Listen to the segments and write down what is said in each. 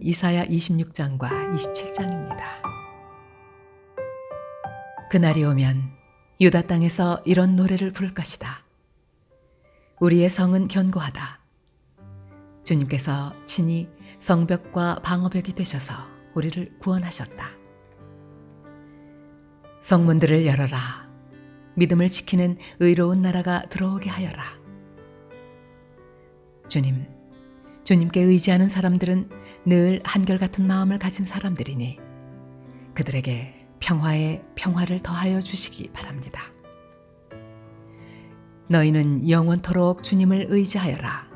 이사야 26장과 27장입니다. 그날이 오면 유다 땅에서 이런 노래를 부를 것이다. 우리의 성은 견고하다. 주님께서 친히 성벽과 방어벽이 되셔서 우리를 구원하셨다. 성문들을 열어라. 믿음을 지키는 의로운 나라가 들어오게 하여라. 주님께 의지하는 사람들은 늘 한결같은 마음을 가진 사람들이니 그들에게 평화에 평화를 더하여 주시기 바랍니다. 너희는 영원토록 주님을 의지하여라.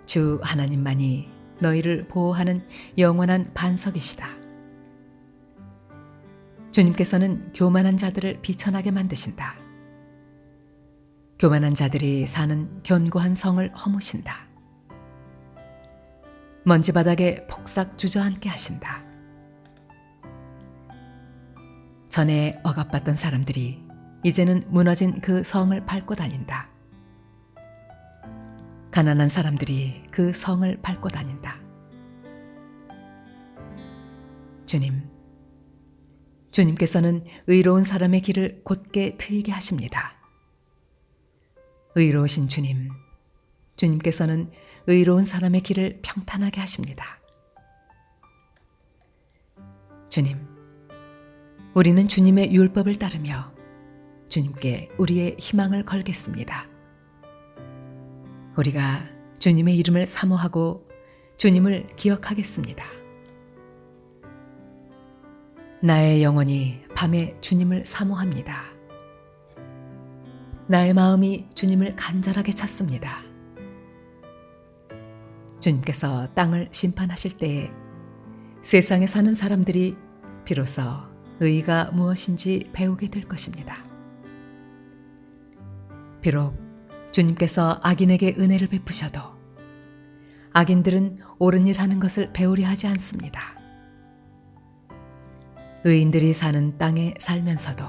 주 하나님만이 너희를 보호하는 영원한 반석이시다. 주님께서는 교만한 자들을 비천하게 만드신다. 교만한 자들이 사는 견고한 성을 허무신다. 먼지바닥에 폭삭 주저앉게 하신다. 전에 억압받던 사람들이 이제는 무너진 그 성을 밟고 다닌다. 가난한 사람들이 그 성을 밟고 다닌다. 주님께서는 의로운 사람의 길을 곧게 트이게 하십니다. 의로우신 주님께서는 의로운 사람의 길을 평탄하게 하십니다. 우리는 주님의 율법을 따르며 주님께 우리의 희망을 걸겠습니다. 우리가 주님의 이름을 사모하고 주님을 기억하겠습니다. 나의 영혼이 밤에 주님을 사모합니다. 나의 마음이 주님을 간절하게 찾습니다. 주님께서 땅을 심판하실 때에 세상에 사는 사람들이 비로소 의가 무엇인지 배우게 될 것입니다. 비록 주님께서 악인에게 은혜를 베푸셔도 악인들은 옳은 일 하는 것을 배우려 하지 않습니다. 의인들이 사는 땅에 살면서도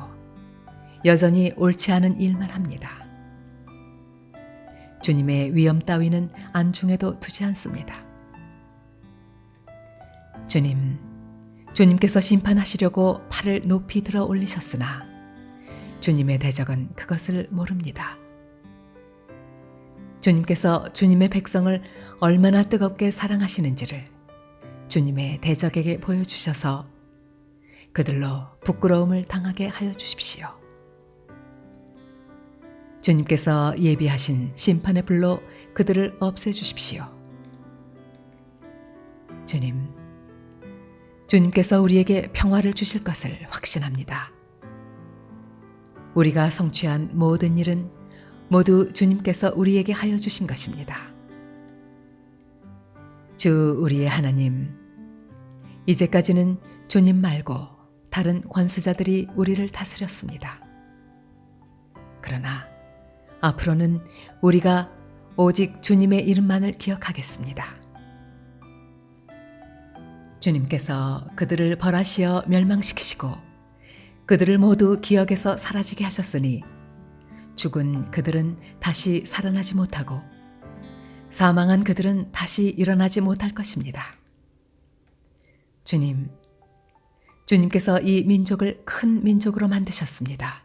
여전히 옳지 않은 일만 합니다. 주님의 위엄 따위는 안중에도 두지 않습니다. 주님께서 심판하시려고 팔을 높이 들어 올리셨으나 주님의 대적은 그것을 모릅니다. 주님께서 주님의 백성을 얼마나 뜨겁게 사랑하시는지를 주님의 대적에게 보여주셔서 그들로 부끄러움을 당하게 하여 주십시오. 주님께서 예비하신 심판의 불로 그들을 없애주십시오. 주님께서 우리에게 평화를 주실 것을 확신합니다. 우리가 성취한 모든 일은 모두 주님께서 우리에게 하여 주신 것입니다. 주 우리의 하나님, 이제까지는 주님 말고 다른 권세자들이 우리를 다스렸습니다. 그러나 앞으로는 우리가 오직 주님의 이름만을 기억하겠습니다. 주님께서 그들을 벌하시어 멸망시키시고 그들을 모두 기억에서 사라지게 하셨으니 죽은 그들은 다시 살아나지 못하고 사망한 그들은 다시 일어나지 못할 것입니다. 주님께서 이 민족을 큰 민족으로 만드셨습니다.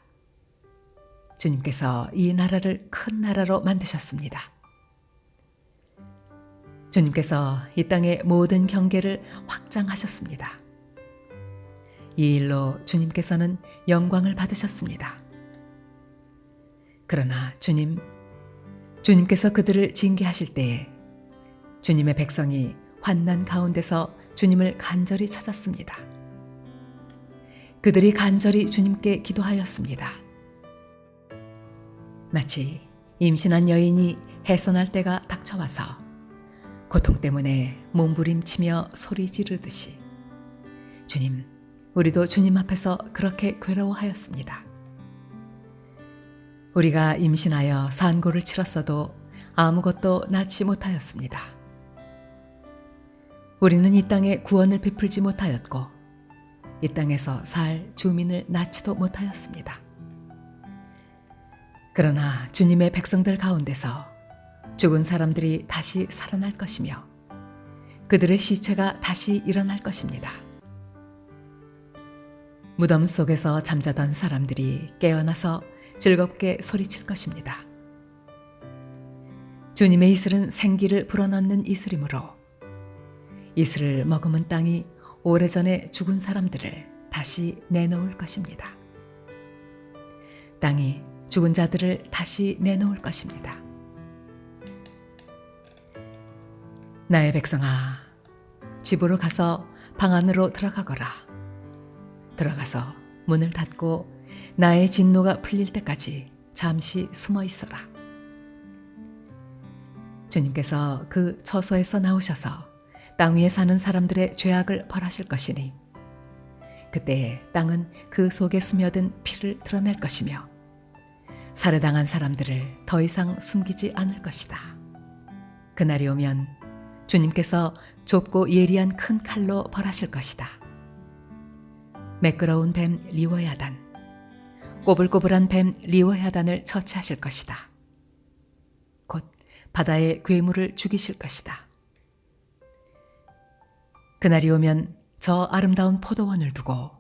주님께서 이 나라를 큰 나라로 만드셨습니다. 주님께서 이 땅의 모든 경계를 확장하셨습니다. 이 일로 주님께서는 영광을 받으셨습니다. 그러나 주님께서 그들을 징계하실 때에 주님의 백성이 환난 가운데서 주님을 간절히 찾았습니다. 그들이 간절히 주님께 기도하였습니다. 마치 임신한 여인이 해산할 때가 닥쳐와서 고통 때문에 몸부림치며 소리 지르듯이 우리도 주님 앞에서 그렇게 괴로워하였습니다. 우리가 임신하여 산고를 치렀어도 아무것도 낳지 못하였습니다. 우리는 이 땅에 구원을 베풀지 못하였고 이 땅에서 살 주민을 낳지도 못하였습니다. 그러나 주님의 백성들 가운데서 죽은 사람들이 다시 살아날 것이며 그들의 시체가 다시 일어날 것입니다. 무덤 속에서 잠자던 사람들이 깨어나서 즐겁게 소리칠 것입니다. 주님의 이슬은 생기를 불어넣는 이슬이므로 이슬을 머금은 땅이 오래전에 죽은 사람들을 다시 내놓을 것입니다. 땅이 죽은 자들을 다시 내놓을 것입니다. 나의 백성아, 집으로 가서 방 안으로 들어가거라. 들어가서 문을 닫고 나의 진노가 풀릴 때까지 잠시 숨어 있어라. 주님께서 그 처소에서 나오셔서 땅 위에 사는 사람들의 죄악을 벌하실 것이니 그때 땅은 그 속에 스며든 피를 드러낼 것이며 살해당한 사람들을 더 이상 숨기지 않을 것이다. 그날이 오면 주님께서 좁고 예리한 큰 칼로 벌하실 것이다. 매끄러운 뱀 리워야단, 꼬불꼬불한 뱀 리워야단을 처치하실 것이다. 곧 바다의 괴물을 죽이실 것이다. 그날이 오면 저 아름다운 포도원을 두고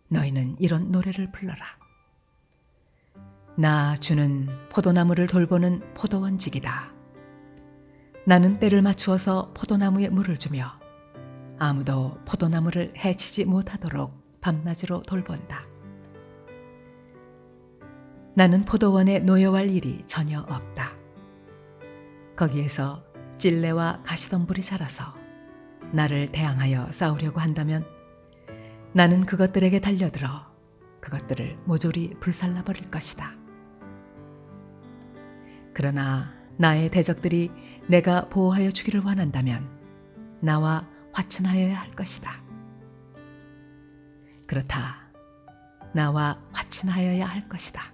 너희는 이런 노래를 불러라. 나 주는 포도나무를 돌보는 포도원직이다. 나는 때를 맞추어서 포도나무에 물을 주며 아무도 포도나무를 해치지 못하도록 밤낮으로 돌본다. 나는 포도원에 노여워할 일이 전혀 없다. 거기에서 찔레와 가시덤불이 자라서 나를 대항하여 싸우려고 한다면 나는 그것들에게 달려들어 그것들을 모조리 불살라버릴 것이다. 그러나 나의 대적들이 내가 보호하여 주기를 원한다면 나와 화친하여야 할 것이다. 그렇다. 나와 화친하여야 할 것이다.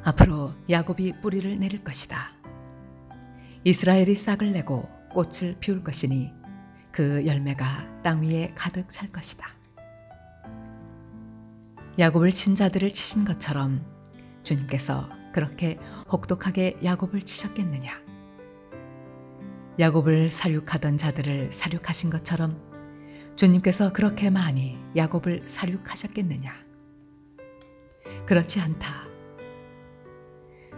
앞으로 야곱이 뿌리를 내릴 것이다. 이스라엘이 싹을 내고 꽃을 피울 것이니 그 열매가 땅 위에 가득 찰 것이다. 야곱을 친 자들을 치신 것처럼 주님께서 그렇게 혹독하게 야곱을 치셨겠느냐? 야곱을 살육하던 자들을 살육하신 것처럼 주님께서 그렇게 많이 야곱을 살육하셨겠느냐? 그렇지 않다.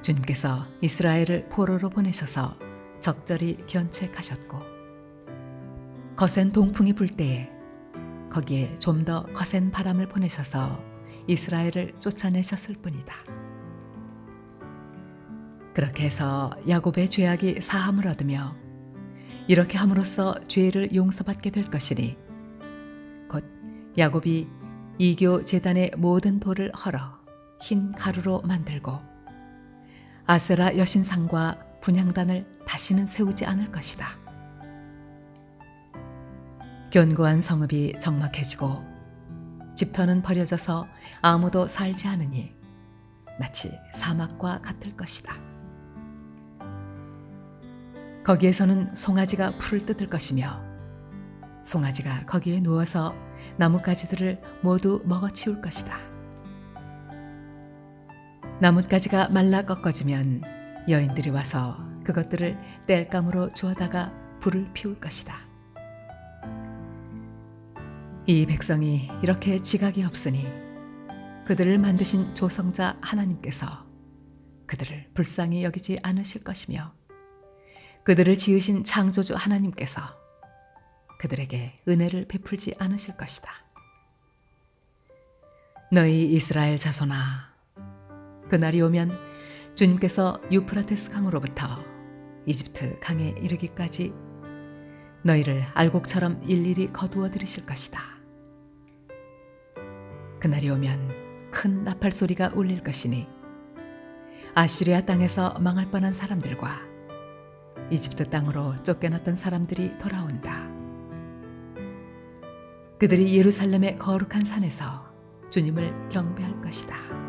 주님께서 이스라엘을 포로로 보내셔서 적절히 견책하셨고 거센 동풍이 불 때에 거기에 좀 더 거센 바람을 보내셔서 이스라엘을 쫓아내셨을 뿐이다. 그렇게 해서 야곱의 죄악이 사함을 얻으며 이렇게 함으로써 죄를 용서받게 될 것이니 곧 야곱이 이교 제단의 모든 돌을 헐어 흰 가루로 만들고 아세라 여신상과 분향단을 다시는 세우지 않을 것이다. 견고한 성읍이 적막해지고 집터는 버려져서 아무도 살지 않으니 마치 사막과 같을 것이다. 거기에서는 송아지가 풀을 뜯을 것이며 송아지가 거기에 누워서 나뭇가지들을 모두 먹어치울 것이다. 나뭇가지가 말라 꺾어지면 여인들이 와서 그것들을 땔감으로 주워다가 불을 피울 것이다. 이 백성이 이렇게 지각이 없으니 그들을 만드신 조성자 하나님께서 그들을 불쌍히 여기지 않으실 것이며 그들을 지으신 창조주 하나님께서 그들에게 은혜를 베풀지 않으실 것이다. 너희 이스라엘 자손아, 그날이 오면 주님께서 유프라테스 강으로부터 이집트 강에 이르기까지 너희를 알곡처럼 일일이 거두어 들이실 것이다. 그날이 오면 큰 나팔 소리가 울릴 것이니 아시리아 땅에서 망할 뻔한 사람들과 이집트 땅으로 쫓겨났던 사람들이 돌아온다. 그들이 예루살렘의 거룩한 산에서 주님을 경배할 것이다.